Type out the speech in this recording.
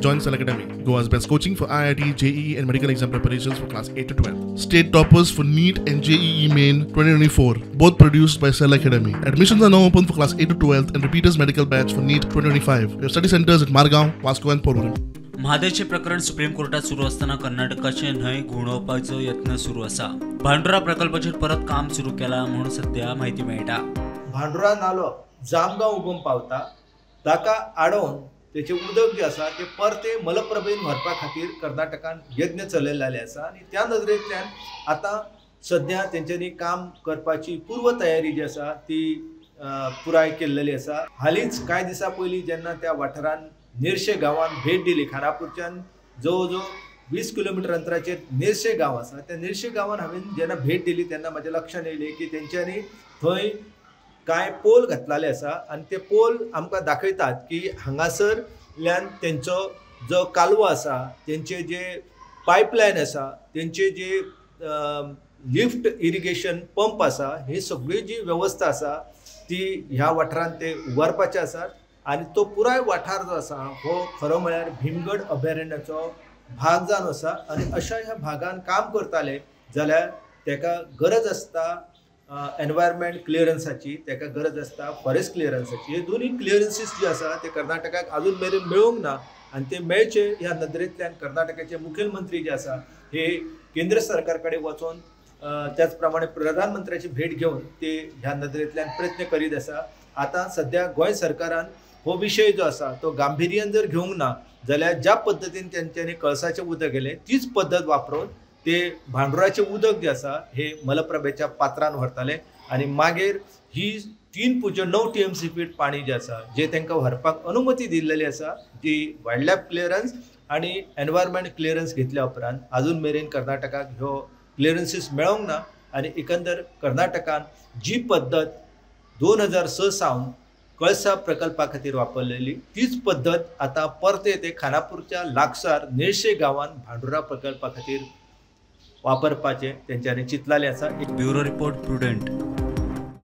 Join Cell Academy, Goa's best coaching for IIT, JEE and medical exam preparations for class 8 to 12. State toppers for NEET and JEE Main 2024, both produced by Cell Academy. Admissions are now open for class 8 to 12th and repeaters medical batch for NEET 2025. We have study centers at Margao, Vasco and Porvorim. म्हादेचे प्रकरण supreme कोर्टात सुरू असताना कर्नाटकाचे न्हय घुंवडावपाचो यत्न सुरू असा. भांडुरा प्रकल्पाचेर परत काम सुरू केला म्हणून सध्या माहिती मेळटा. भांडुरा नालो जामगांव उगम पावता ताका आडोवन तेचे उदक जे आसा ते परते मलप्रभेन व्हरपा खातीर कर्नाटकान यत्न चलयल्ले आसा आनी त्या नदरेंतल्यान आतां सध्या तेंच्यांनी काम करपाची पूर्व तयारी जी आसा ती पुराय केल्लेली आसा. हालींच कांय दिसा पयलीं जेन्ना त्या वाठारान नेर्शे गांवांत भेट दिली, खानापूरच्यान जवळ जवळ 20 किलोमीटर अंतराचेर नेर्शे गांव आसा. त्या नेर्शे गांवांत हांवें जेन्ना भेट दिली तेन्ना म्हाज्या लक्षांत येयलें की तेंच्यांनी थंय कांय पोल घातलेले आसा आनी ते पोल आमकां दाखयतात की हांगासरल्यान तेंचो जो कालवो आसा, तेंचे जे पायपलायन आसा, तेंचे जे लिफ्ट इरिगेशन पंप आसा, ही सगळी जी वेवस्था आसा ती ह्या वाठारांत ते उबारपाचे आसात. आनी तो पुराय वाठार जो आसा हो खरो म्हळ्यार भीमगड अभयारण्याचो भाग जावन आसा. आनी अशा ह्या भागान काम करताले जाल्यार ताका गरज आसता एनवायरमेंट क्लियरन्साची, ताका गरज आसता फॉरेस्ट क्लियरन्साची. हे दोनूय क्लियरन्सीस जे आसा ते कर्नाटकाक अजून मेरेन मेळूंक ना आनी ते मेळचे ह्या नदरेंतल्यान कर्नाटकाचे मुखेलमंत्री जे आसा हे केंद्र सरकार कडेन वचून त्याच प्रमाणे प्रधानमंत्र्याची भेट घेवन ते ह्या नदरेंतल्यान प्रयत्न करीत आसा. आतां सध्या गोंय सरकारान हो विषय जो आसा तो गांभीर्यान जर घेवंक ना जाल्यार ज्या पद्दतीन तेंच्यांनी कळसाचें उदक गेलें तीच पद्दत वापरून ते भांडुराचें उदक जे आसा हे मलप्रभेच्या पात्रान व्हरताले आनी मागीर ही 3.9 TMC फीट पाणी जे आसा जे तांकां व्हरपाक अनुमती दिल्लेली आसा जी वायल्ड लायफ क्लियरन्स आनी एनवायरमेंट क्लियरन्स घेतल्या उपरांत अजून मेरेन कर्नाटकाक ह्यो क्लियरन्सीस मेळोंक ना. आनी एकंदर कर्नाटकान जी पद्दत 2006 सावन कळसा प्रकल्पा खातीर वापरलेली तीच पद्दत आतां परते ते खानापूरच्या लागसार नेर्शे गांवांत भांडुरा प्रकल्पा खातीर वापरपाचें तेंच्यांनी चिंतलेलें आसा. Bureau report prudent.